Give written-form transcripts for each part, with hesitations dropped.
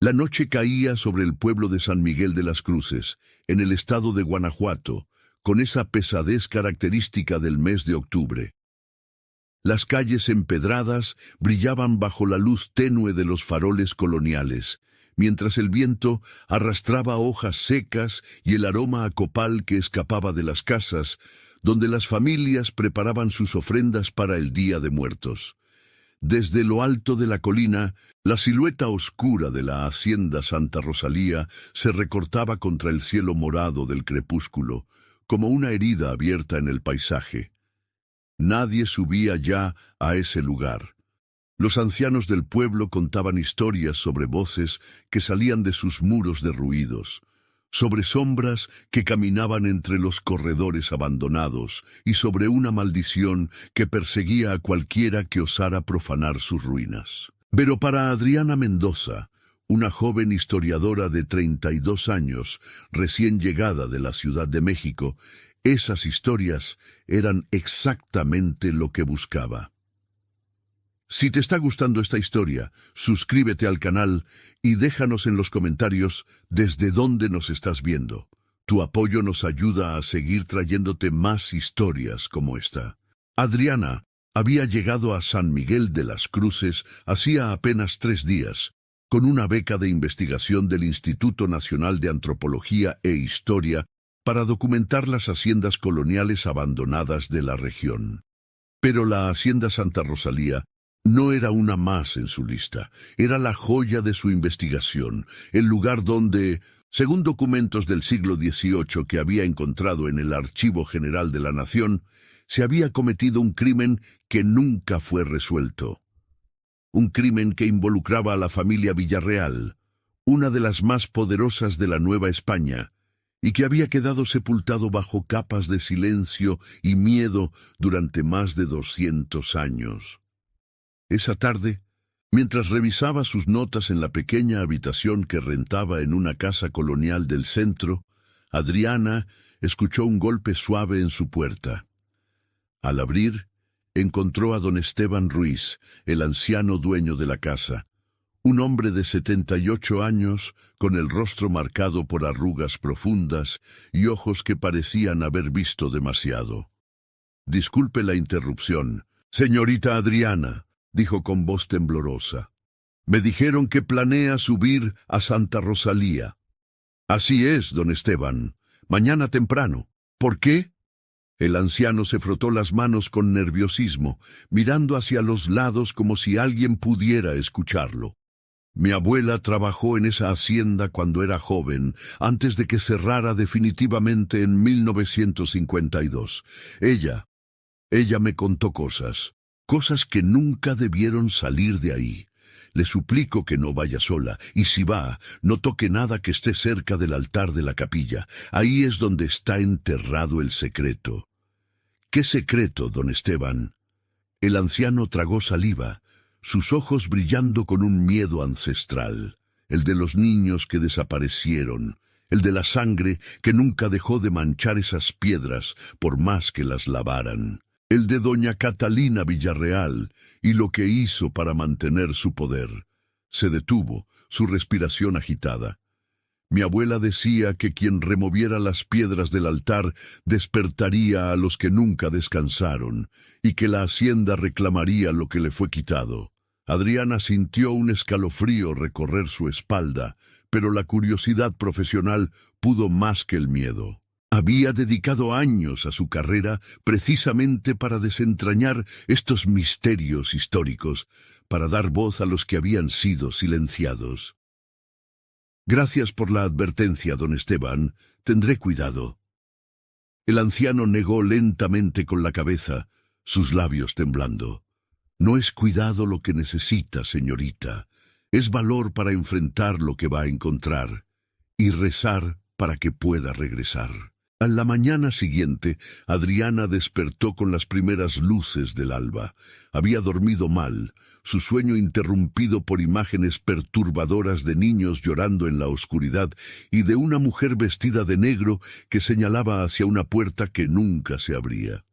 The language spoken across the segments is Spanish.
La noche caía sobre el pueblo de San Miguel de las Cruces, en el estado de Guanajuato, con esa pesadez característica del mes de octubre. Las calles empedradas brillaban bajo la luz tenue de los faroles coloniales, mientras el viento arrastraba hojas secas y el aroma a copal que escapaba de las casas, donde las familias preparaban sus ofrendas para el Día de Muertos. Desde lo alto de la colina, la silueta oscura de la hacienda Santa Rosalía se recortaba contra el cielo morado del crepúsculo, como una herida abierta en el paisaje. Nadie subía ya a ese lugar. Los ancianos del pueblo contaban historias sobre voces que salían de sus muros derruidos, sobre sombras que caminaban entre los corredores abandonados y sobre una maldición que perseguía a cualquiera que osara profanar sus ruinas. Pero para Adriana Mendoza, una joven historiadora de 32 años, recién llegada de la Ciudad de México, esas historias eran exactamente lo que buscaba. Si te está gustando esta historia, suscríbete al canal y déjanos en los comentarios desde dónde nos estás viendo. Tu apoyo nos ayuda a seguir trayéndote más historias como esta. Adriana había llegado a San Miguel de las Cruces hacía apenas 3 días, con una beca de investigación del Instituto Nacional de Antropología e Historia para documentar las haciendas coloniales abandonadas de la región. Pero la hacienda Santa Rosalía no era una más en su lista, era la joya de su investigación, el lugar donde, según documentos del siglo XVIII que había encontrado en el Archivo General de la Nación, se había cometido un crimen que nunca fue resuelto. Un crimen que involucraba a la familia Villarreal, una de las más poderosas de la Nueva España, y que había quedado sepultado bajo capas de silencio y miedo durante más de 200 años. Esa tarde, mientras revisaba sus notas en la pequeña habitación que rentaba en una casa colonial del centro, Adriana escuchó un golpe suave en su puerta. Al abrir, encontró a don Esteban Ruiz, el anciano dueño de la casa, un hombre de 78 años, con el rostro marcado por arrugas profundas y ojos que parecían haber visto demasiado. «Disculpe la interrupción, señorita Adriana», dijo con voz temblorosa. «Me dijeron que planea subir a Santa Rosalía». «Así es, don Esteban, mañana temprano». «¿Por qué?». El anciano se frotó las manos con nerviosismo, mirando hacia los lados como si alguien pudiera escucharlo. «Mi abuela trabajó en esa hacienda cuando era joven, antes de que cerrara definitivamente en 1952. Ella me contó cosas que nunca debieron salir de ahí. Le suplico que no vaya sola, y si va, no toque nada que esté cerca del altar de la capilla. Ahí es donde está enterrado el secreto». «¿Qué secreto, don Esteban?». El anciano tragó saliva, sus ojos brillando con un miedo ancestral, el de los niños que desaparecieron, el de la sangre que nunca dejó de manchar esas piedras por más que las lavaran, el de doña Catalina Villarreal y lo que hizo para mantener su poder. Se detuvo, su respiración agitada. «Mi abuela decía que quien removiera las piedras del altar despertaría a los que nunca descansaron, y que la hacienda reclamaría lo que le fue quitado». Adriana sintió un escalofrío recorrer su espalda, pero la curiosidad profesional pudo más que el miedo. Había dedicado años a su carrera precisamente para desentrañar estos misterios históricos, para dar voz a los que habían sido silenciados. «Gracias por la advertencia, don Esteban. Tendré cuidado». El anciano negó lentamente con la cabeza, sus labios temblando. «No es cuidado lo que necesita, señorita. Es valor para enfrentar lo que va a encontrar, y rezar para que pueda regresar». A la mañana siguiente, Adriana despertó con las primeras luces del alba. Había dormido mal, su sueño interrumpido por imágenes perturbadoras de niños llorando en la oscuridad y de una mujer vestida de negro que señalaba hacia una puerta que nunca se abría.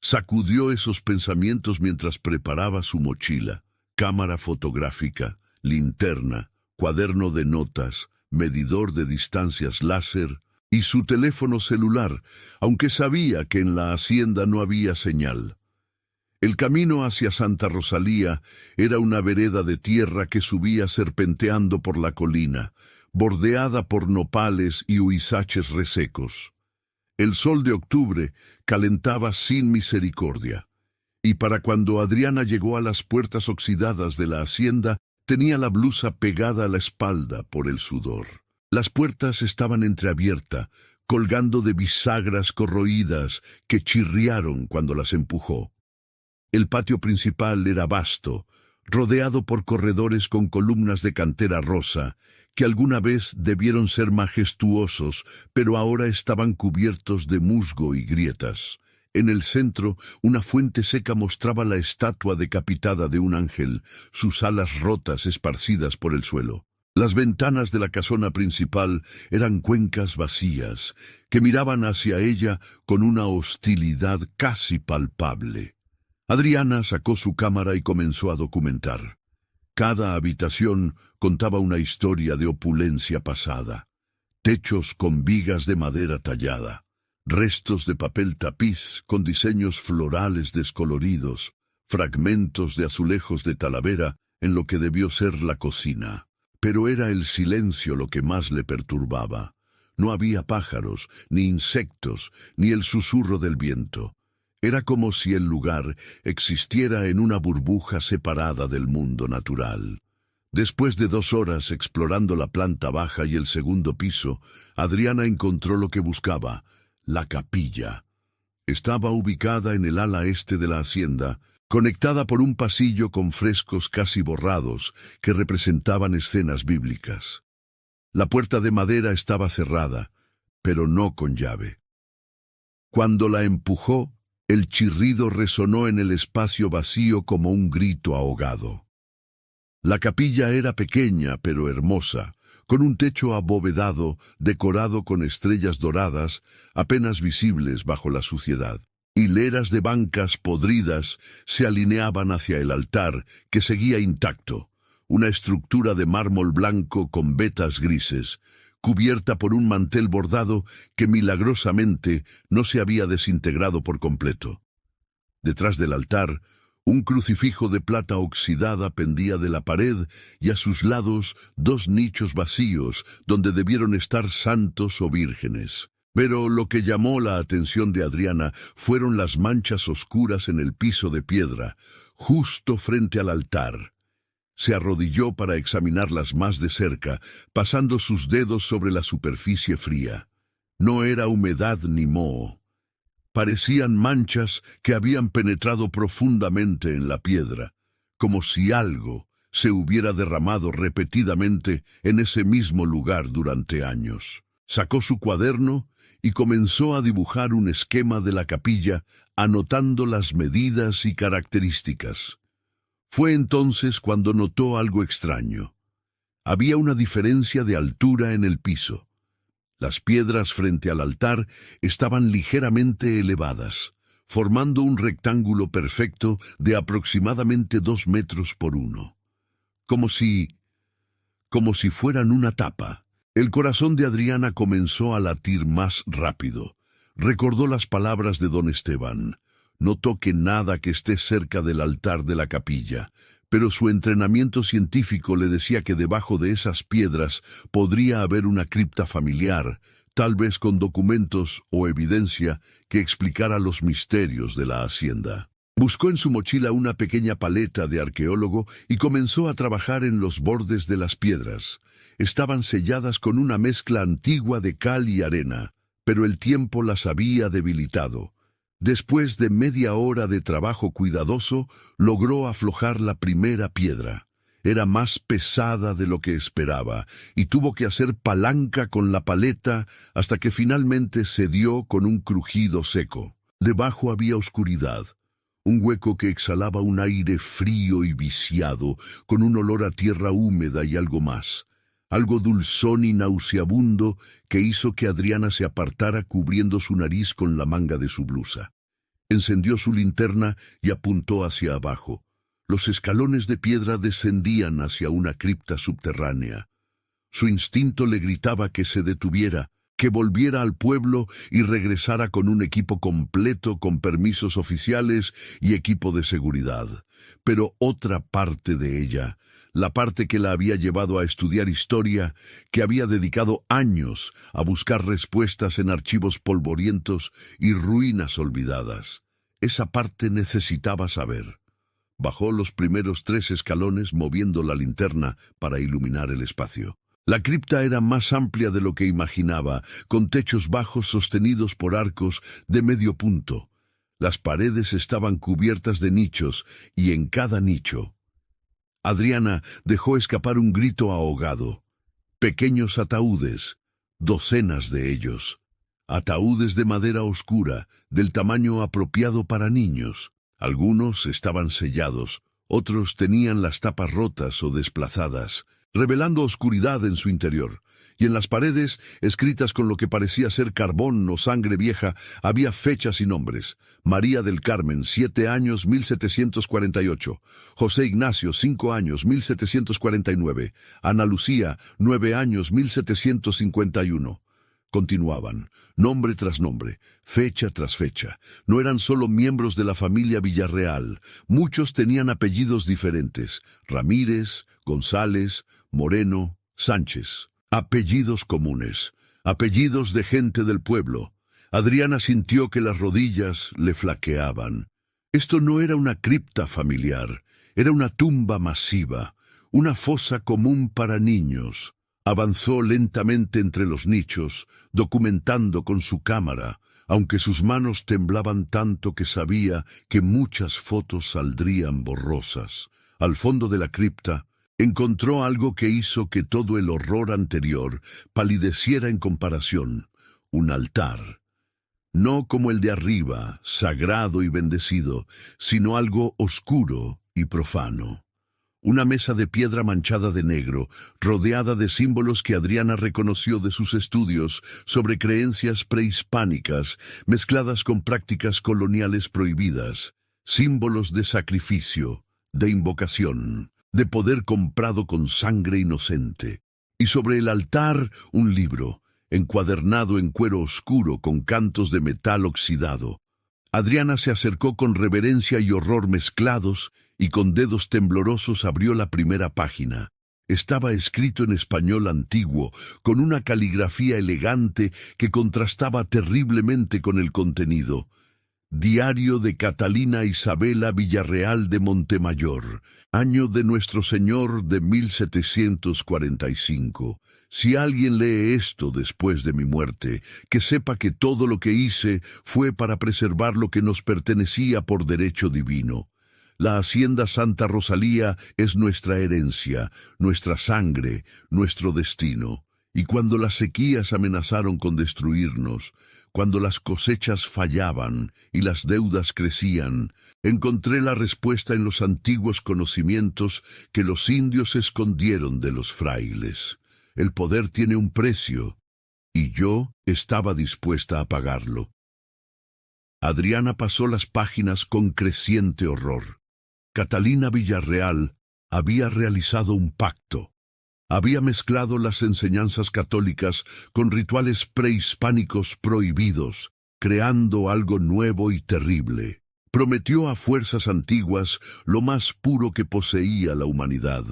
Sacudió esos pensamientos mientras preparaba su mochila, cámara fotográfica, linterna, cuaderno de notas, medidor de distancias láser y su teléfono celular, aunque sabía que en la hacienda no había señal. El camino hacia Santa Rosalía era una vereda de tierra que subía serpenteando por la colina, bordeada por nopales y huizaches resecos. El sol de octubre calentaba sin misericordia, y para cuando Adriana llegó a las puertas oxidadas de la hacienda, tenía la blusa pegada a la espalda por el sudor. Las puertas estaban entreabiertas, colgando de bisagras corroídas que chirriaron cuando las empujó. El patio principal era vasto, rodeado por corredores con columnas de cantera rosa, que alguna vez debieron ser majestuosos, pero ahora estaban cubiertos de musgo y grietas. En el centro, una fuente seca mostraba la estatua decapitada de un ángel, sus alas rotas esparcidas por el suelo. Las ventanas de la casona principal eran cuencas vacías, que miraban hacia ella con una hostilidad casi palpable. Adriana sacó su cámara y comenzó a documentar. Cada habitación contaba una historia de opulencia pasada. Techos con vigas de madera tallada, restos de papel tapiz con diseños florales descoloridos, fragmentos de azulejos de Talavera en lo que debió ser la cocina. Pero era el silencio lo que más le perturbaba. No había pájaros, ni insectos, ni el susurro del viento. Era como si el lugar existiera en una burbuja separada del mundo natural. Después de 2 horas explorando la planta baja y el segundo piso, Adriana encontró lo que buscaba, la capilla. Estaba ubicada en el ala este de la hacienda, conectada por un pasillo con frescos casi borrados que representaban escenas bíblicas. La puerta de madera estaba cerrada, pero no con llave. Cuando la empujó, el chirrido resonó en el espacio vacío como un grito ahogado. La capilla era pequeña pero hermosa, con un techo abovedado decorado con estrellas doradas apenas visibles bajo la suciedad. Hileras de bancas podridas se alineaban hacia el altar, que seguía intacto, una estructura de mármol blanco con vetas grises, cubierta por un mantel bordado que milagrosamente no se había desintegrado por completo. Detrás del altar, un crucifijo de plata oxidada pendía de la pared y a sus lados 2 nichos vacíos donde debieron estar santos o vírgenes. Pero lo que llamó la atención de Adriana fueron las manchas oscuras en el piso de piedra, justo frente al altar. Se arrodilló para examinarlas más de cerca, pasando sus dedos sobre la superficie fría. No era humedad ni moho. Parecían manchas que habían penetrado profundamente en la piedra, como si algo se hubiera derramado repetidamente en ese mismo lugar durante años. Sacó su cuaderno y comenzó a dibujar un esquema de la capilla, anotando las medidas y características. Fue entonces cuando notó algo extraño. Había una diferencia de altura en el piso. Las piedras frente al altar estaban ligeramente elevadas, formando un rectángulo perfecto de aproximadamente 2 metros por 1. Como si fueran una tapa. El corazón de Adriana comenzó a latir más rápido. Recordó las palabras de don Esteban. No toque nada que esté cerca del altar de la capilla, pero su entrenamiento científico le decía que debajo de esas piedras podría haber una cripta familiar, tal vez con documentos o evidencia que explicara los misterios de la hacienda. Buscó en su mochila una pequeña paleta de arqueólogo y comenzó a trabajar en los bordes de las piedras. Estaban selladas con una mezcla antigua de cal y arena, pero el tiempo las había debilitado. Después de media hora de trabajo cuidadoso, logró aflojar la primera piedra. Era más pesada de lo que esperaba, y tuvo que hacer palanca con la paleta hasta que finalmente cedió con un crujido seco. Debajo había oscuridad, un hueco que exhalaba un aire frío y viciado, con un olor a tierra húmeda y algo más. Algo dulzón y nauseabundo que hizo que Adriana se apartara cubriendo su nariz con la manga de su blusa. Encendió su linterna y apuntó hacia abajo. Los escalones de piedra descendían hacia una cripta subterránea. Su instinto le gritaba que se detuviera, que volviera al pueblo y regresara con un equipo completo con permisos oficiales y equipo de seguridad. Pero otra parte de ella, la parte que la había llevado a estudiar historia, que había dedicado años a buscar respuestas en archivos polvorientos y ruinas olvidadas, esa parte necesitaba saber. Bajó los primeros 3 escalones moviendo la linterna para iluminar el espacio. La cripta era más amplia de lo que imaginaba, con techos bajos sostenidos por arcos de medio punto. Las paredes estaban cubiertas de nichos, y en cada nicho. Adriana dejó escapar un grito ahogado. Pequeños ataúdes, docenas de ellos. Ataúdes de madera oscura, del tamaño apropiado para niños. Algunos estaban sellados, otros tenían las tapas rotas o desplazadas, revelando oscuridad en su interior. Y en las paredes, escritas con lo que parecía ser carbón o sangre vieja, había fechas y nombres. María del Carmen, 7 años, 1748. José Ignacio, 5 años, 1749. Ana Lucía, 9 años, 1751. Continuaban, nombre tras nombre, fecha tras fecha. No eran solo miembros de la familia Villarreal. Muchos tenían apellidos diferentes. Ramírez, González, Moreno, Sánchez. Apellidos comunes, apellidos de gente del pueblo. Adriana sintió que las rodillas le flaqueaban. Esto no era una cripta familiar, era una tumba masiva, una fosa común para niños. Avanzó lentamente entre los nichos, documentando con su cámara, aunque sus manos temblaban tanto que sabía que muchas fotos saldrían borrosas. Al fondo de la cripta, encontró algo que hizo que todo el horror anterior palideciera en comparación: un altar. No como el de arriba, sagrado y bendecido, sino algo oscuro y profano. Una mesa de piedra manchada de negro, rodeada de símbolos que Adriana reconoció de sus estudios sobre creencias prehispánicas, mezcladas con prácticas coloniales prohibidas, símbolos de sacrificio, de invocación, de poder comprado con sangre inocente. Y sobre el altar un libro, encuadernado en cuero oscuro con cantos de metal oxidado. Adriana se acercó con reverencia y horror mezclados y con dedos temblorosos abrió la primera página. Estaba escrito en español antiguo, con una caligrafía elegante que contrastaba terriblemente con el contenido. Diario de Catalina Isabela Villarreal de Montemayor, año de Nuestro Señor de 1745. Si alguien lee esto después de mi muerte, que sepa que todo lo que hice fue para preservar lo que nos pertenecía por derecho divino. La hacienda Santa Rosalía es nuestra herencia, nuestra sangre, nuestro destino. Y cuando las sequías amenazaron con destruirnos, cuando las cosechas fallaban y las deudas crecían, encontré la respuesta en los antiguos conocimientos que los indios escondieron de los frailes. El poder tiene un precio, y yo estaba dispuesta a pagarlo. Adriana pasó las páginas con creciente horror. Catalina Villarreal había realizado un pacto. Había mezclado las enseñanzas católicas con rituales prehispánicos prohibidos, creando algo nuevo y terrible. Prometió a fuerzas antiguas lo más puro que poseía la humanidad,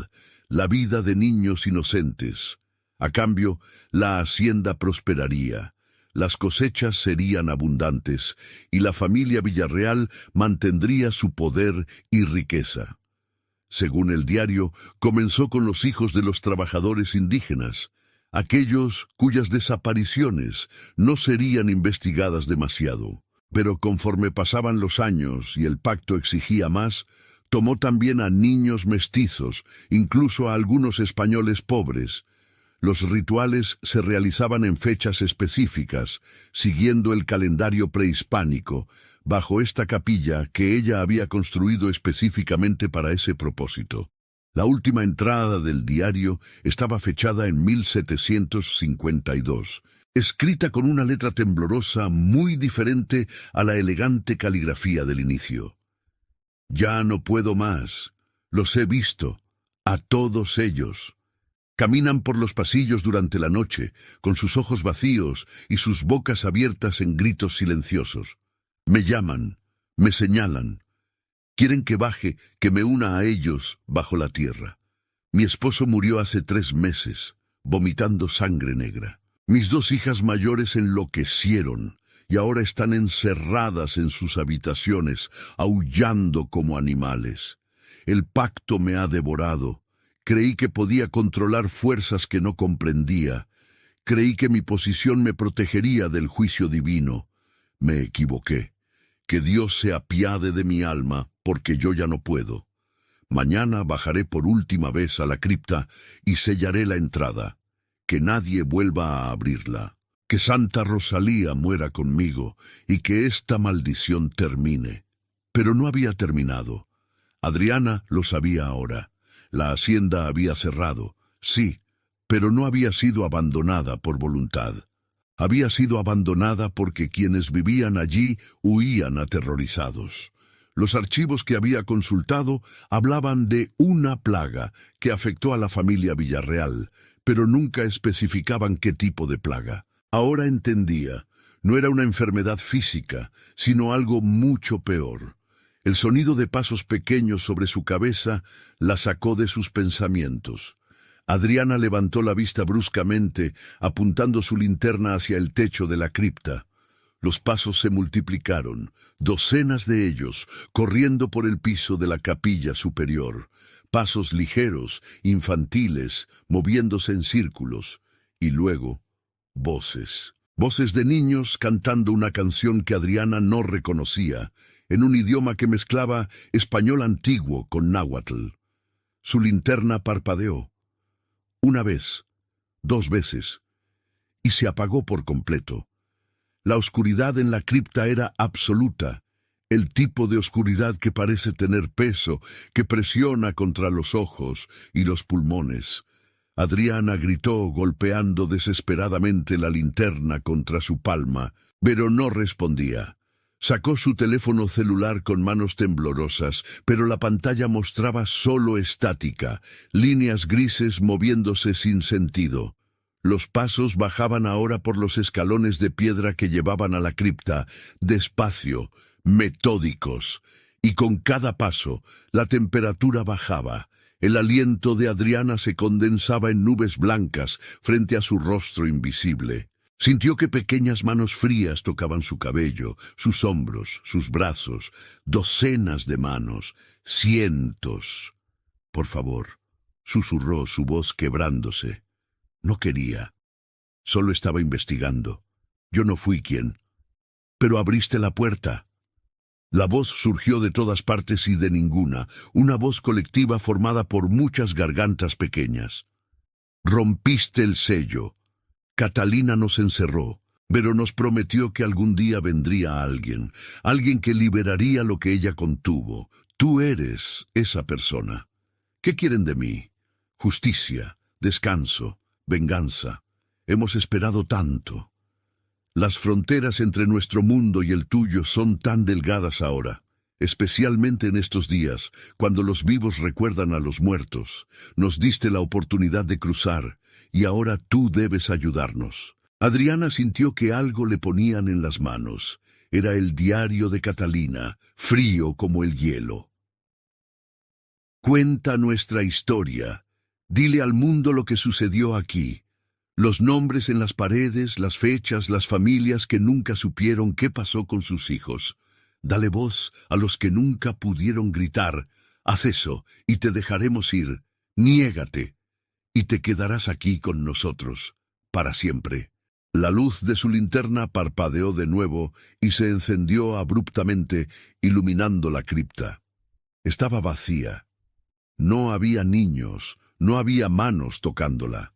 la vida de niños inocentes. A cambio, la hacienda prosperaría, las cosechas serían abundantes y la familia Villarreal mantendría su poder y riqueza. Según el diario, comenzó con los hijos de los trabajadores indígenas, aquellos cuyas desapariciones no serían investigadas demasiado. Pero conforme pasaban los años y el pacto exigía más, tomó también a niños mestizos, incluso a algunos españoles pobres. Los rituales se realizaban en fechas específicas, siguiendo el calendario prehispánico, bajo esta capilla que ella había construido específicamente para ese propósito. La última entrada del diario estaba fechada en 1752, escrita con una letra temblorosa muy diferente a la elegante caligrafía del inicio. Ya no puedo más, los he visto, a todos ellos. Caminan por los pasillos durante la noche, con sus ojos vacíos y sus bocas abiertas en gritos silenciosos. Me llaman, me señalan. Quieren que baje, que me una a ellos bajo la tierra. Mi esposo murió hace 3 meses, vomitando sangre negra. Mis 2 hijas mayores enloquecieron y ahora están encerradas en sus habitaciones, aullando como animales. El pacto me ha devorado. Creí que podía controlar fuerzas que no comprendía. Creí que mi posición me protegería del juicio divino. Me equivoqué. Que Dios se apiade de mi alma, porque yo ya no puedo. Mañana bajaré por última vez a la cripta y sellaré la entrada. Que nadie vuelva a abrirla. Que Santa Rosalía muera conmigo y que esta maldición termine. Pero no había terminado. Adriana lo sabía ahora. La hacienda había cerrado, sí, pero no había sido abandonada por voluntad. Había sido abandonada porque quienes vivían allí huían aterrorizados. Los archivos que había consultado hablaban de una plaga que afectó a la familia Villarreal, pero nunca especificaban qué tipo de plaga. Ahora entendía, no era una enfermedad física, sino algo mucho peor. El sonido de pasos pequeños sobre su cabeza la sacó de sus pensamientos. Adriana levantó la vista bruscamente, apuntando su linterna hacia el techo de la cripta. Los pasos se multiplicaron, docenas de ellos, corriendo por el piso de la capilla superior. Pasos ligeros, infantiles, moviéndose en círculos. Y luego, voces. Voces de niños cantando una canción que Adriana no reconocía, en un idioma que mezclaba español antiguo con náhuatl. Su linterna parpadeó. 1 vez, 2 veces, y se apagó por completo. La oscuridad en la cripta era absoluta, el tipo de oscuridad que parece tener peso, que presiona contra los ojos y los pulmones. Adriana gritó, golpeando desesperadamente la linterna contra su palma, pero no respondía. Sacó su teléfono celular con manos temblorosas, pero la pantalla mostraba solo estática, líneas grises moviéndose sin sentido. Los pasos bajaban ahora por los escalones de piedra que llevaban a la cripta, despacio, metódicos, y con cada paso la temperatura bajaba. El aliento de Adriana se condensaba en nubes blancas frente a su rostro invisible. Sintió que pequeñas manos frías tocaban su cabello, sus hombros, sus brazos, docenas de manos, cientos. «Por favor», susurró, su voz quebrándose. No quería. Solo estaba investigando. Yo no fui quien. Pero abriste la puerta. La voz surgió de todas partes y de ninguna, una voz colectiva formada por muchas gargantas pequeñas. Rompiste el sello. Catalina nos encerró, pero nos prometió que algún día vendría alguien que liberaría lo que ella contuvo. Tú eres esa persona. ¿Qué quieren de mí? Justicia, descanso, venganza. Hemos esperado tanto. Las fronteras entre nuestro mundo y el tuyo son tan delgadas ahora, especialmente en estos días, cuando los vivos recuerdan a los muertos. Nos diste la oportunidad de cruzar, y ahora tú debes ayudarnos. Adriana sintió que algo le ponían en las manos. Era el diario de Catalina, frío como el hielo. Cuenta nuestra historia. Dile al mundo lo que sucedió aquí. Los nombres en las paredes, las fechas, las familias que nunca supieron qué pasó con sus hijos. Dale voz a los que nunca pudieron gritar. Haz eso y te dejaremos ir. Niégate y te quedarás aquí con nosotros, para siempre. La luz de su linterna parpadeó de nuevo y se encendió abruptamente, iluminando la cripta. Estaba vacía. No había niños, no había manos tocándola.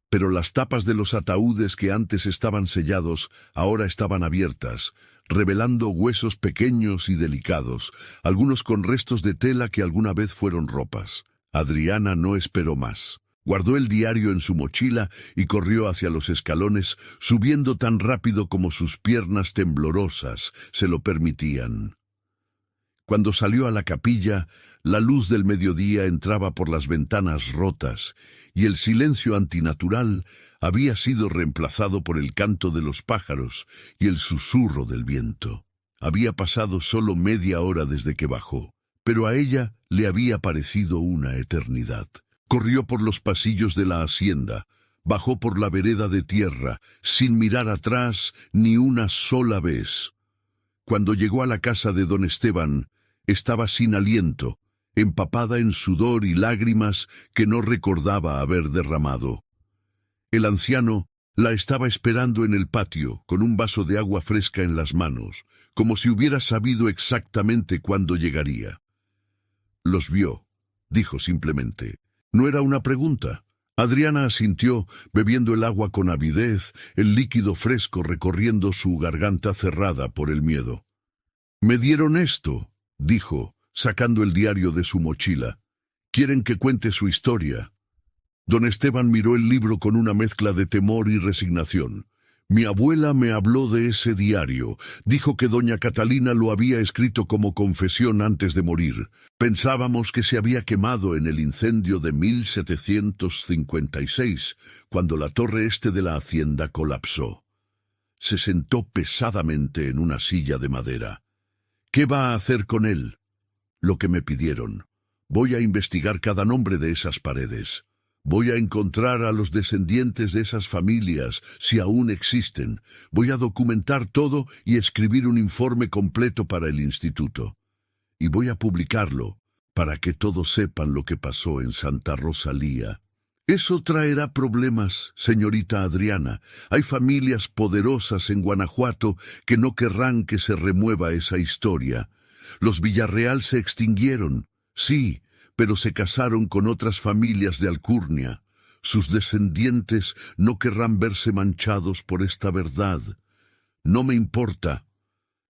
Pero las tapas de los ataúdes que antes estaban sellados ahora estaban abiertas, revelando huesos pequeños y delicados, algunos con restos de tela que alguna vez fueron ropas. Adriana no esperó más. Guardó el diario en su mochila y corrió hacia los escalones, subiendo tan rápido como sus piernas temblorosas se lo permitían. Cuando salió a la capilla, la luz del mediodía entraba por las ventanas rotas, y el silencio antinatural había sido reemplazado por el canto de los pájaros y el susurro del viento. Había pasado solo media hora desde que bajó, pero a ella le había parecido una eternidad. Corrió por los pasillos de la hacienda, bajó por la vereda de tierra, sin mirar atrás ni una sola vez. Cuando llegó a la casa de don Esteban, estaba sin aliento, empapada en sudor y lágrimas que no recordaba haber derramado. El anciano la estaba esperando en el patio, con un vaso de agua fresca en las manos, como si hubiera sabido exactamente cuándo llegaría. «Los vio», dijo simplemente. No era una pregunta. Adriana asintió, bebiendo el agua con avidez, el líquido fresco recorriendo su garganta cerrada por el miedo. «Me dieron esto», dijo, sacando el diario de su mochila. «Quieren que cuente su historia». Don Esteban miró el libro con una mezcla de temor y resignación. «Mi abuela me habló de ese diario. Dijo que doña Catalina lo había escrito como confesión antes de morir. Pensábamos que se había quemado en el incendio de 1756, cuando la torre este de la hacienda colapsó». Se sentó pesadamente en una silla de madera. «¿Qué va a hacer con él?» «Lo que me pidieron. Voy a investigar cada nombre de esas paredes. Voy a encontrar a los descendientes de esas familias, si aún existen. Voy a documentar todo y escribir un informe completo para el instituto. Y voy a publicarlo, para que todos sepan lo que pasó en Santa Rosalía. Eso traerá problemas, señorita Adriana. Hay familias poderosas en Guanajuato que no querrán que se remueva esa historia. Los Villarreal se extinguieron, sí, pero se casaron con otras familias de alcurnia. Sus descendientes no querrán verse manchados por esta verdad. No me importa».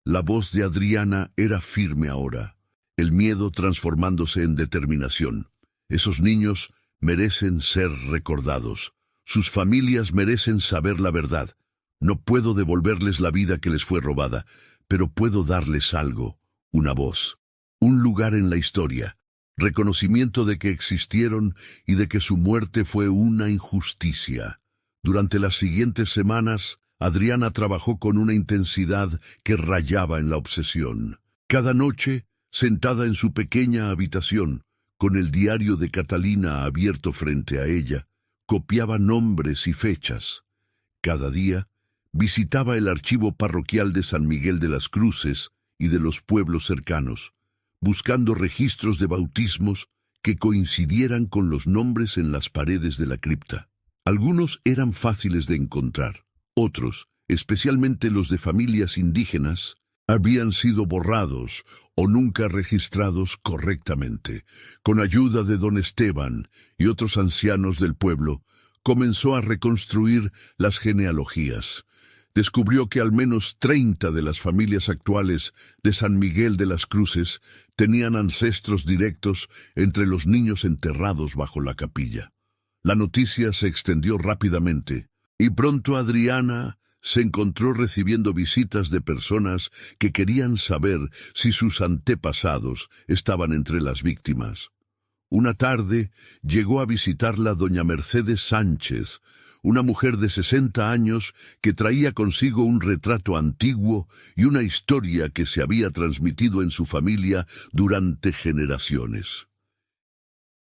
La voz de Adriana era firme ahora, el miedo transformándose en determinación. «Esos niños merecen ser recordados. Sus familias merecen saber la verdad. No puedo devolverles la vida que les fue robada, pero puedo darles algo, una voz, un lugar en la historia. Reconocimiento de que existieron y de que su muerte fue una injusticia». Durante las siguientes semanas, Adriana trabajó con una intensidad que rayaba en la obsesión. Cada noche, sentada en su pequeña habitación, con el diario de Catalina abierto frente a ella, copiaba nombres y fechas. Cada día, visitaba el archivo parroquial de San Miguel de las Cruces y de los pueblos cercanos, buscando registros de bautismos que coincidieran con los nombres en las paredes de la cripta. Algunos eran fáciles de encontrar, otros, especialmente los de familias indígenas, habían sido borrados o nunca registrados correctamente. Con ayuda de don Esteban y otros ancianos del pueblo, comenzó a reconstruir las genealogías. Descubrió que al menos 30 de las familias actuales de San Miguel de las Cruces tenían ancestros directos entre los niños enterrados bajo la capilla. La noticia se extendió rápidamente, y pronto Adriana se encontró recibiendo visitas de personas que querían saber si sus antepasados estaban entre las víctimas. Una tarde llegó a visitarla doña Mercedes Sánchez, una mujer de 60 años que traía consigo un retrato antiguo y una historia que se había transmitido en su familia durante generaciones.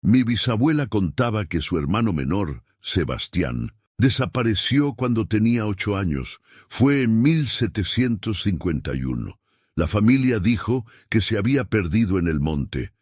Mi bisabuela contaba que su hermano menor, Sebastián, desapareció cuando tenía 8 años. Fue en 1751. La familia dijo que se había perdido en el monte,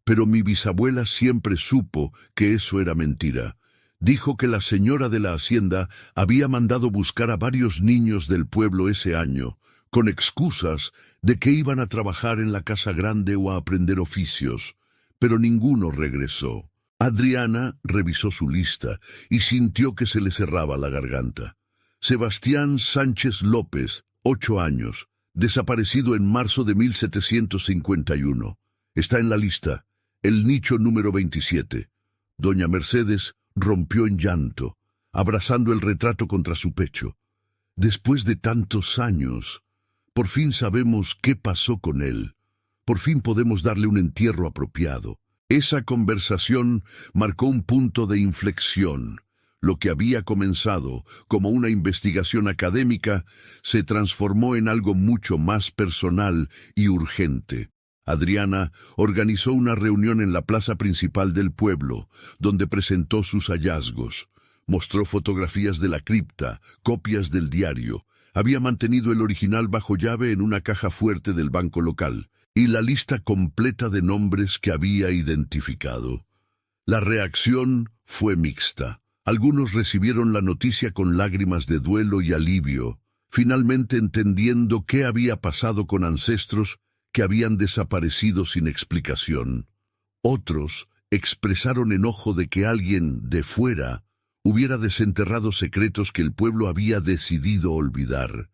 pero mi bisabuela siempre supo que eso era mentira. Dijo que la señora de la hacienda había mandado buscar a varios niños del pueblo ese año, con excusas de que iban a trabajar en la casa grande o a aprender oficios, pero ninguno regresó. Adriana revisó su lista y sintió que se le cerraba la garganta. Sebastián Sánchez López, 8 años, desaparecido en marzo de 1751. Está en la lista, el nicho número 27. Doña Mercedes rompió en llanto, abrazando el retrato contra su pecho. Después de tantos años, por fin sabemos qué pasó con él. Por fin podemos darle un entierro apropiado. Esa conversación marcó un punto de inflexión. Lo que había comenzado como una investigación académica se transformó en algo mucho más personal y urgente. Adriana organizó una reunión en la plaza principal del pueblo, donde presentó sus hallazgos. Mostró fotografías de la cripta, copias del diario. Había mantenido el original bajo llave en una caja fuerte del banco local, y la lista completa de nombres que había identificado. La reacción fue mixta. Algunos recibieron la noticia con lágrimas de duelo y alivio, finalmente entendiendo qué había pasado con ancestros que habían desaparecido sin explicación. Otros expresaron enojo de que alguien de fuera hubiera desenterrado secretos que el pueblo había decidido olvidar.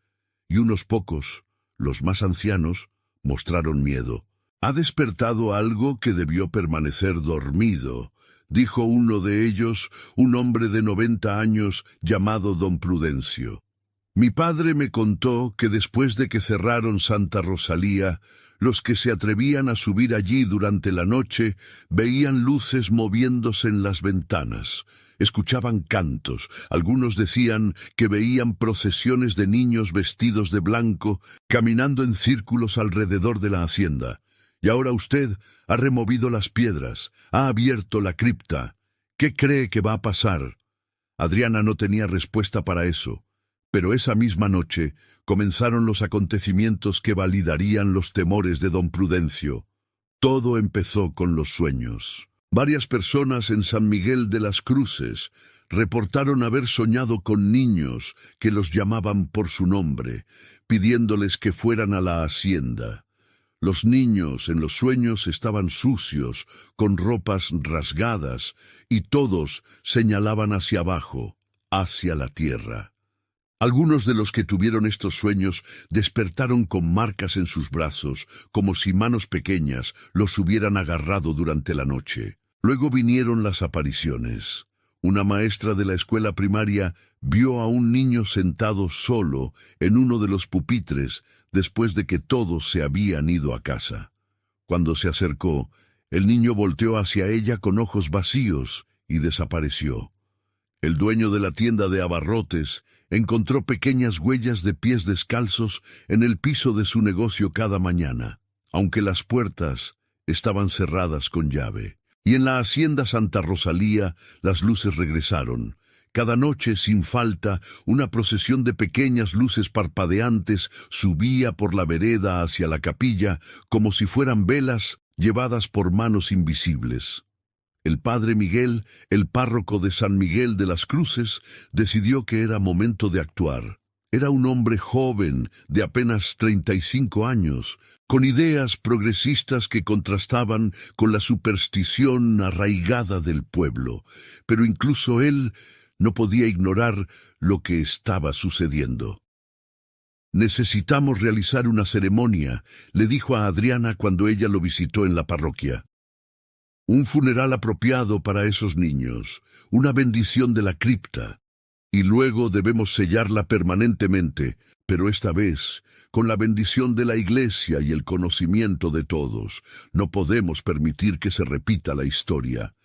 Y unos pocos, los más ancianos, mostraron miedo. «Ha despertado algo que debió permanecer dormido», dijo uno de ellos, un hombre de 90 años llamado don Prudencio. «Mi padre me contó que después de que cerraron Santa Rosalía, los que se atrevían a subir allí durante la noche veían luces moviéndose en las ventanas. Escuchaban cantos, algunos decían que veían procesiones de niños vestidos de blanco caminando en círculos alrededor de la hacienda. Y ahora usted ha removido las piedras, ha abierto la cripta. ¿Qué cree que va a pasar?» Adriana no tenía respuesta para eso, pero esa misma noche comenzaron los acontecimientos que validarían los temores de don Prudencio. Todo empezó con los sueños. Varias personas en San Miguel de las Cruces reportaron haber soñado con niños que los llamaban por su nombre, pidiéndoles que fueran a la hacienda. Los niños en los sueños estaban sucios, con ropas rasgadas, y todos señalaban hacia abajo, hacia la tierra. Algunos de los que tuvieron estos sueños despertaron con marcas en sus brazos, como si manos pequeñas los hubieran agarrado durante la noche. Luego vinieron las apariciones. Una maestra de la escuela primaria vio a un niño sentado solo en uno de los pupitres después de que todos se habían ido a casa. Cuando se acercó, el niño volteó hacia ella con ojos vacíos y desapareció. El dueño de la tienda de abarrotes encontró pequeñas huellas de pies descalzos en el piso de su negocio cada mañana, aunque las puertas estaban cerradas con llave. Y en la hacienda Santa Rosalía las luces regresaron. Cada noche, sin falta, una procesión de pequeñas luces parpadeantes subía por la vereda hacia la capilla como si fueran velas llevadas por manos invisibles. El padre Miguel, el párroco de San Miguel de las Cruces, decidió que era momento de actuar. Era un hombre joven, de apenas 35 años, con ideas progresistas que contrastaban con la superstición arraigada del pueblo, pero incluso él no podía ignorar lo que estaba sucediendo. «Necesitamos realizar una ceremonia», le dijo a Adriana cuando ella lo visitó en la parroquia. «Un funeral apropiado para esos niños, una bendición de la cripta, y luego debemos sellarla permanentemente, pero esta vez con la bendición de la Iglesia y el conocimiento de todos. No podemos permitir que se repita la historia».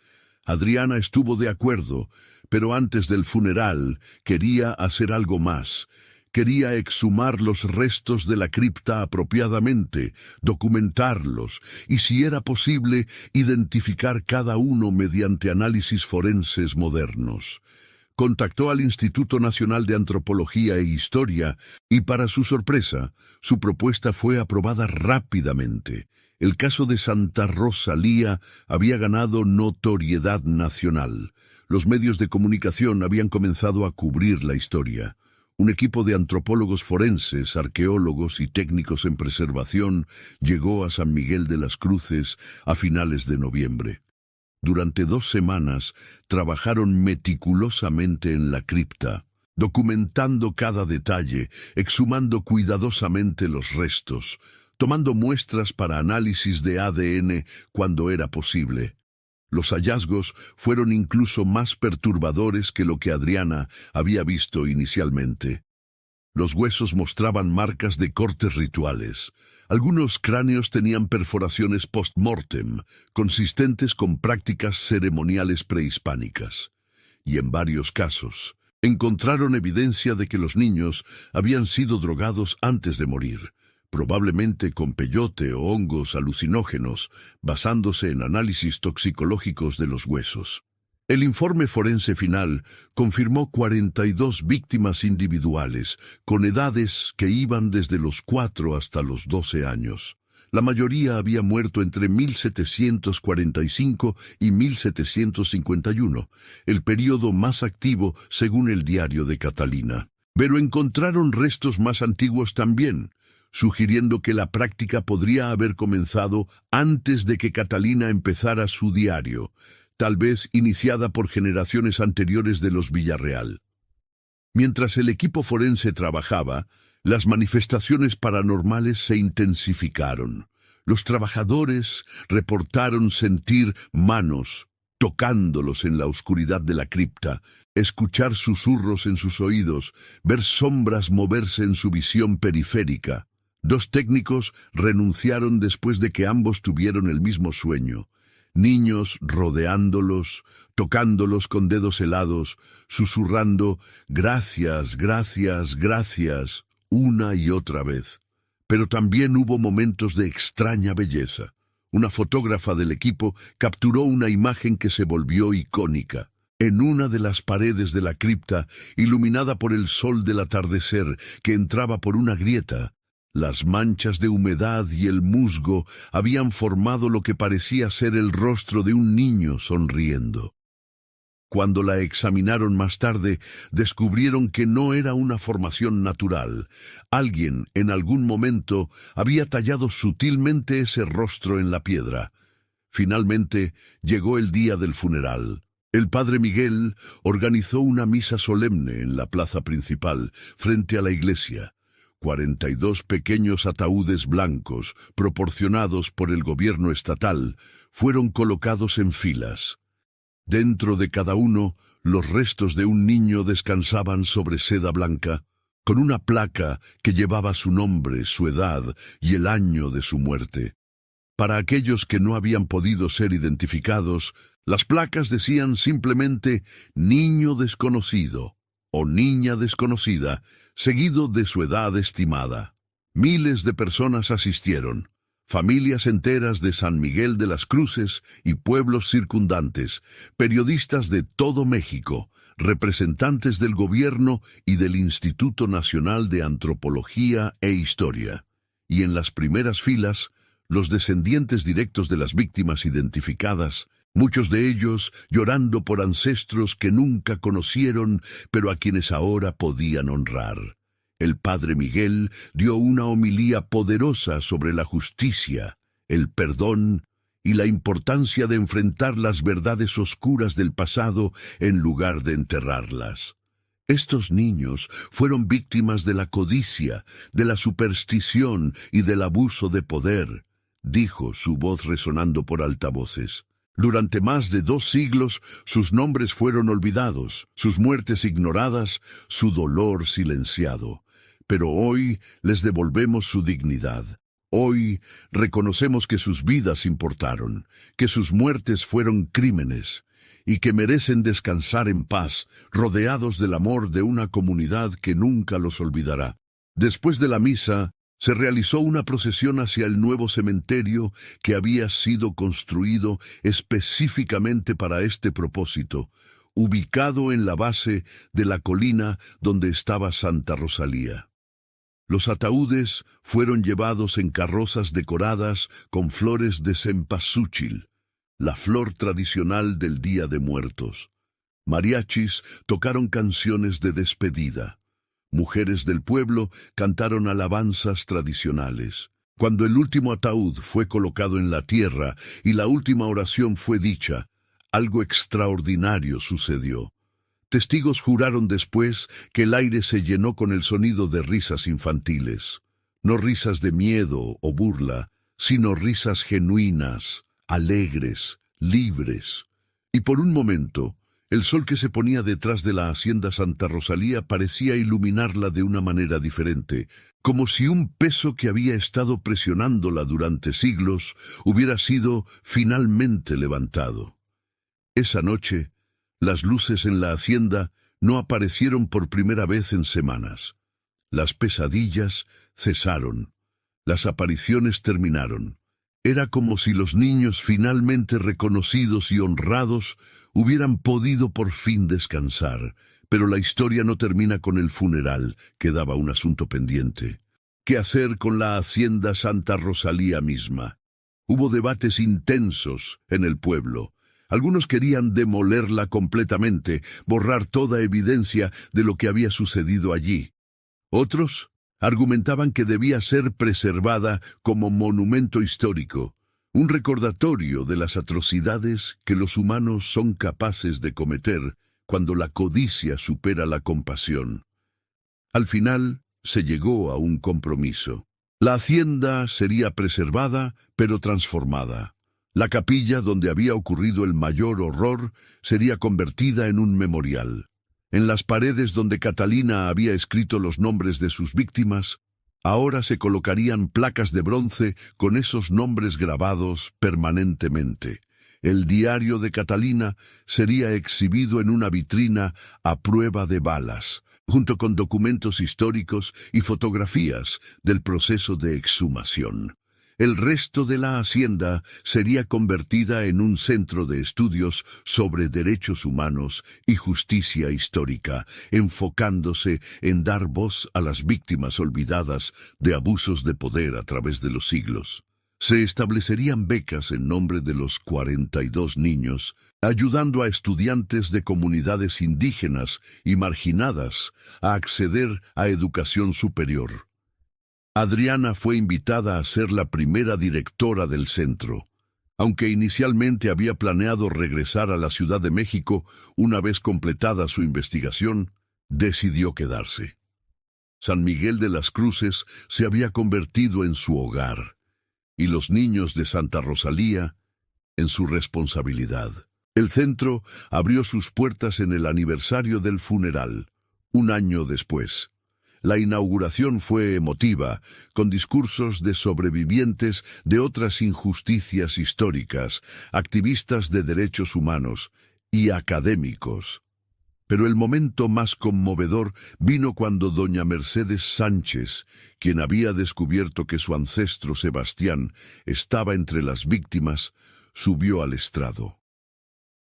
Adriana estuvo de acuerdo, pero antes del funeral quería hacer algo más. Quería exhumar los restos de la cripta apropiadamente, documentarlos y, si era posible, identificar cada uno mediante análisis forenses modernos. Contactó al Instituto Nacional de Antropología e Historia y, para su sorpresa, su propuesta fue aprobada rápidamente. El caso de Santa Rosalía había ganado notoriedad nacional. Los medios de comunicación habían comenzado a cubrir la historia. Un equipo de antropólogos forenses, arqueólogos y técnicos en preservación llegó a San Miguel de las Cruces a finales de noviembre. Durante 2 semanas trabajaron meticulosamente en la cripta, documentando cada detalle, exhumando cuidadosamente los restos, tomando muestras para análisis de ADN cuando era posible. Los hallazgos fueron incluso más perturbadores que lo que Adriana había visto inicialmente. Los huesos mostraban marcas de cortes rituales. Algunos cráneos tenían perforaciones post-mortem, consistentes con prácticas ceremoniales prehispánicas. Y en varios casos, encontraron evidencia de que los niños habían sido drogados antes de morir, probablemente con peyote o hongos alucinógenos, basándose en análisis toxicológicos de los huesos. El informe forense final confirmó 42 víctimas individuales, con edades que iban desde los 4 hasta los 12 años. La mayoría había muerto entre 1745 y 1751, el período más activo según el diario de Catalina. Pero encontraron restos más antiguos también, sugiriendo que la práctica podría haber comenzado antes de que Catalina empezara su diario, tal vez iniciada por generaciones anteriores de los Villarreal. Mientras el equipo forense trabajaba, las manifestaciones paranormales se intensificaron. Los trabajadores reportaron sentir manos tocándolos en la oscuridad de la cripta, escuchar susurros en sus oídos, ver sombras moverse en su visión periférica. 2 técnicos renunciaron después de que ambos tuvieron el mismo sueño. Niños rodeándolos, tocándolos con dedos helados, susurrando «gracias, gracias, gracias», una y otra vez. Pero también hubo momentos de extraña belleza. Una fotógrafa del equipo capturó una imagen que se volvió icónica. En una de las paredes de la cripta, iluminada por el sol del atardecer que entraba por una grieta, las manchas de humedad y el musgo habían formado lo que parecía ser el rostro de un niño sonriendo. Cuando la examinaron más tarde, descubrieron que no era una formación natural. Alguien, en algún momento, había tallado sutilmente ese rostro en la piedra. Finalmente, llegó el día del funeral. El padre Miguel organizó una misa solemne en la plaza principal, frente a la iglesia. 42 pequeños ataúdes blancos, proporcionados por el gobierno estatal, fueron colocados en filas. Dentro de cada uno, los restos de un niño descansaban sobre seda blanca, con una placa que llevaba su nombre, su edad y el año de su muerte. Para aquellos que no habían podido ser identificados, las placas decían simplemente «niño desconocido» o «niña desconocida», seguido de su edad estimada. Miles de personas asistieron, familias enteras de San Miguel de las Cruces y pueblos circundantes, periodistas de todo México, representantes del gobierno y del Instituto Nacional de Antropología e Historia. Y en las primeras filas, los descendientes directos de las víctimas identificadas, muchos de ellos llorando por ancestros que nunca conocieron, pero a quienes ahora podían honrar. El padre Miguel dio una homilía poderosa sobre la justicia, el perdón y la importancia de enfrentar las verdades oscuras del pasado en lugar de enterrarlas. Estos niños fueron víctimas de la codicia, de la superstición y del abuso de poder, dijo su voz resonando por altavoces. Durante más de 2 siglos, sus nombres fueron olvidados, sus muertes ignoradas, su dolor silenciado. Pero hoy les devolvemos su dignidad. Hoy reconocemos que sus vidas importaron, que sus muertes fueron crímenes, y que merecen descansar en paz, rodeados del amor de una comunidad que nunca los olvidará. Después de la misa, se realizó una procesión hacia el nuevo cementerio que había sido construido específicamente para este propósito, ubicado en la base de la colina donde estaba Santa Rosalía. Los ataúdes fueron llevados en carrozas decoradas con flores de cempasúchil, la flor tradicional del Día de Muertos. Mariachis tocaron canciones de despedida. Mujeres del pueblo cantaron alabanzas tradicionales. Cuando el último ataúd fue colocado en la tierra y la última oración fue dicha, algo extraordinario sucedió. Testigos juraron después que el aire se llenó con el sonido de risas infantiles. No risas de miedo o burla, sino risas genuinas, alegres, libres. Y por un momento, El sol que se ponía detrás de la hacienda Santa Rosalía parecía iluminarla de una manera diferente, como si un peso que había estado presionándola durante siglos hubiera sido finalmente levantado. Esa noche, las luces en la hacienda no aparecieron por primera vez en semanas. Las pesadillas cesaron. Las apariciones terminaron. Era como si los niños finalmente reconocidos y honrados hubieran podido por fin descansar, pero la historia no termina con el funeral, quedaba un asunto pendiente. ¿Qué hacer con la hacienda Santa Rosalía misma? Hubo debates intensos en el pueblo. Algunos querían demolerla completamente, borrar toda evidencia de lo que había sucedido allí. Otros argumentaban que debía ser preservada como monumento histórico, un recordatorio de las atrocidades que los humanos son capaces de cometer cuando la codicia supera la compasión. Al final se llegó a un compromiso. La hacienda sería preservada, pero transformada. La capilla donde había ocurrido el mayor horror sería convertida en un memorial. En las paredes donde Catalina había escrito los nombres de sus víctimas, ahora se colocarían placas de bronce con esos nombres grabados permanentemente. El diario de Catalina sería exhibido en una vitrina a prueba de balas, junto con documentos históricos y fotografías del proceso de exhumación. El resto de la hacienda sería convertida en un centro de estudios sobre derechos humanos y justicia histórica, enfocándose en dar voz a las víctimas olvidadas de abusos de poder a través de los siglos. Se establecerían becas en nombre de los 42 niños, ayudando a estudiantes de comunidades indígenas y marginadas a acceder a educación superior. Adriana fue invitada a ser la primera directora del centro. Aunque inicialmente había planeado regresar a la Ciudad de México una vez completada su investigación, decidió quedarse. San Miguel de las Cruces se había convertido en su hogar, y los niños de Santa Rosalía en su responsabilidad. El centro abrió sus puertas en el aniversario del funeral, un año después. La inauguración fue emotiva, con discursos de sobrevivientes de otras injusticias históricas, activistas de derechos humanos y académicos. Pero el momento más conmovedor vino cuando doña Mercedes Sánchez, quien había descubierto que su ancestro Sebastián estaba entre las víctimas, subió al estrado.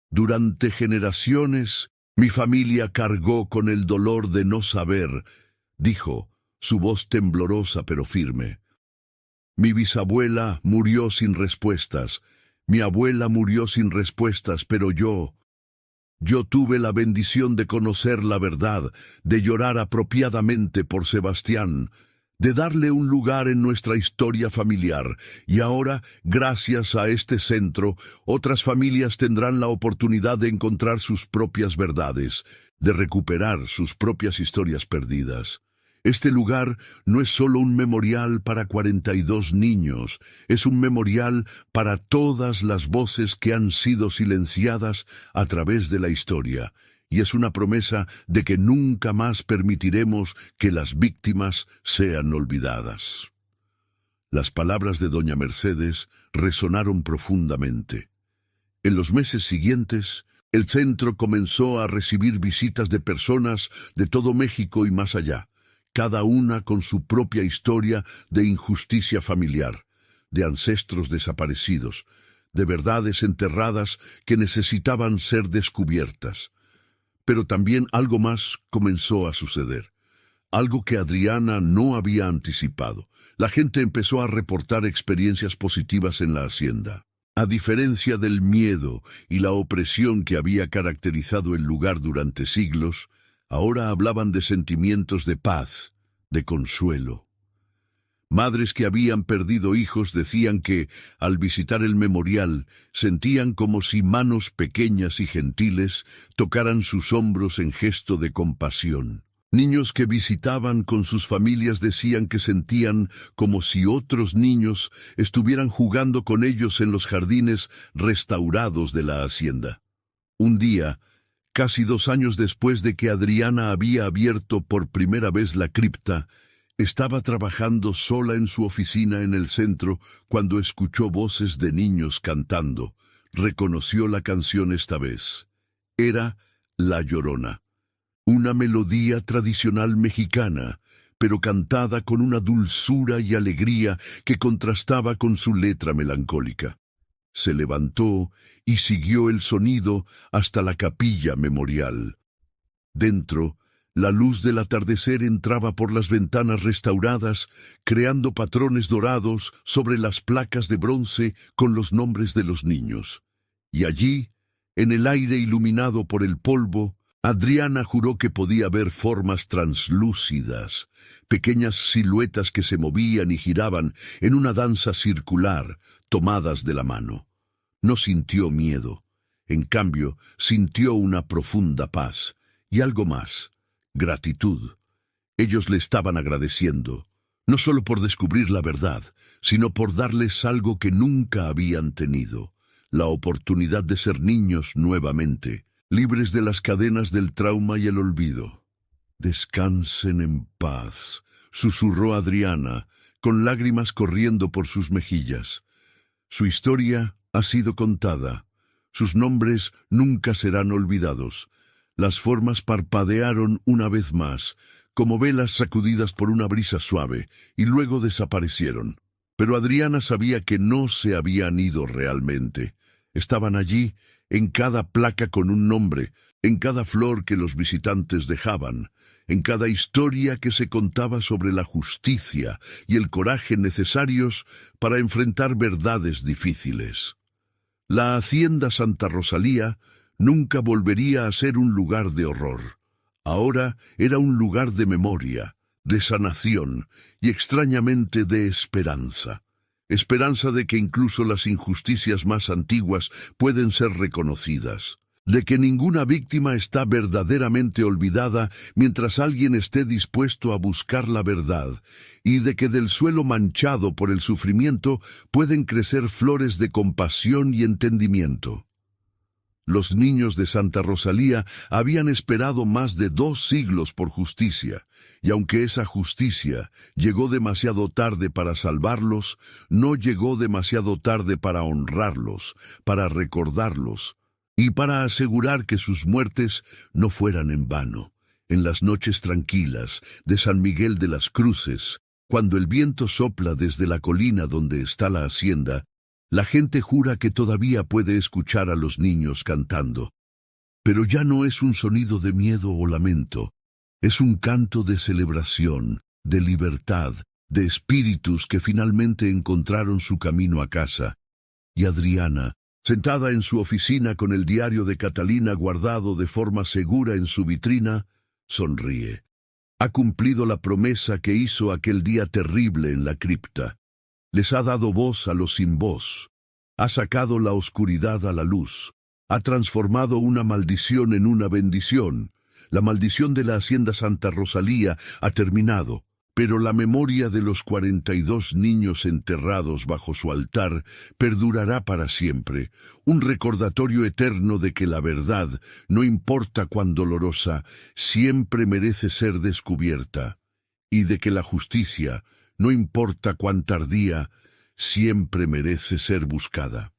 Durante generaciones, mi familia cargó con el dolor de no saber, dijo, su voz temblorosa pero firme. Mi bisabuela murió sin respuestas, mi abuela murió sin respuestas, pero yo tuve la bendición de conocer la verdad, de llorar apropiadamente por Sebastián, de darle un lugar en nuestra historia familiar, y ahora, gracias a este centro, otras familias tendrán la oportunidad de encontrar sus propias verdades, de recuperar sus propias historias perdidas. Este lugar no es solo un memorial para 42 niños, es un memorial para todas las voces que han sido silenciadas a través de la historia, y es una promesa de que nunca más permitiremos que las víctimas sean olvidadas. Las palabras de doña Mercedes resonaron profundamente. En los meses siguientes, el centro comenzó a recibir visitas de personas de todo México y más allá, cada una con su propia historia de injusticia familiar, de ancestros desaparecidos, de verdades enterradas que necesitaban ser descubiertas. Pero también algo más comenzó a suceder, algo que Adriana no había anticipado. La gente empezó a reportar experiencias positivas en la hacienda. A diferencia del miedo y la opresión que había caracterizado el lugar durante siglos, ahora hablaban de sentimientos de paz, de consuelo. Madres que habían perdido hijos decían que, al visitar el memorial, sentían como si manos pequeñas y gentiles tocaran sus hombros en gesto de compasión. Niños que visitaban con sus familias decían que sentían como si otros niños estuvieran jugando con ellos en los jardines restaurados de la hacienda. Un día, Casi 2 años después de que Adriana había abierto por primera vez la cripta, estaba trabajando sola en su oficina en el centro cuando escuchó voces de niños cantando. Reconoció la canción esta vez. Era La Llorona, una melodía tradicional mexicana, pero cantada con una dulzura y alegría que contrastaba con su letra melancólica. Se levantó y siguió el sonido hasta la capilla memorial. Dentro, la luz del atardecer entraba por las ventanas restauradas, creando patrones dorados sobre las placas de bronce con los nombres de los niños. Y allí, en el aire iluminado por el polvo, Adriana juró que podía ver formas translúcidas, pequeñas siluetas que se movían y giraban en una danza circular, tomadas de la mano. No sintió miedo, en cambio, sintió una profunda paz, y algo más, gratitud. Ellos le estaban agradeciendo, no solo por descubrir la verdad, sino por darles algo que nunca habían tenido, la oportunidad de ser niños nuevamente, libres de las cadenas del trauma y el olvido. «Descansen en paz», susurró Adriana, con lágrimas corriendo por sus mejillas. Su historia ha sido contada. Sus nombres nunca serán olvidados. Las formas parpadearon una vez más, como velas sacudidas por una brisa suave, y luego desaparecieron. Pero Adriana sabía que no se habían ido realmente. Estaban allí, en cada placa con un nombre, en cada flor que los visitantes dejaban, en cada historia que se contaba sobre la justicia y el coraje necesarios para enfrentar verdades difíciles. La hacienda Santa Rosalía nunca volvería a ser un lugar de horror. Ahora era un lugar de memoria, de sanación y extrañamente de esperanza. Esperanza de que incluso las injusticias más antiguas pueden ser reconocidas, de que ninguna víctima está verdaderamente olvidada mientras alguien esté dispuesto a buscar la verdad, y de que del suelo manchado por el sufrimiento pueden crecer flores de compasión y entendimiento. Los niños de Santa Rosalía habían esperado más de 2 siglos por justicia, y aunque esa justicia llegó demasiado tarde para salvarlos, no llegó demasiado tarde para honrarlos, para recordarlos, y para asegurar que sus muertes no fueran en vano. En las noches tranquilas de San Miguel de las Cruces, cuando el viento sopla desde la colina donde está la hacienda, la gente jura que todavía puede escuchar a los niños cantando. Pero ya no es un sonido de miedo o lamento, es un canto de celebración, de libertad, de espíritus que finalmente encontraron su camino a casa. Y Adriana, sentada en su oficina con el diario de Catalina guardado de forma segura en su vitrina, sonríe. Ha cumplido la promesa que hizo aquel día terrible en la cripta. Les ha dado voz a los sin voz. Ha sacado la oscuridad a la luz. Ha transformado una maldición en una bendición. La maldición de la hacienda Santa Rosalía ha terminado, pero la memoria de los 42 niños enterrados bajo su altar perdurará para siempre, un recordatorio eterno de que la verdad, no importa cuán dolorosa, siempre merece ser descubierta, y de que la justicia, no importa cuán tardía, siempre merece ser buscada.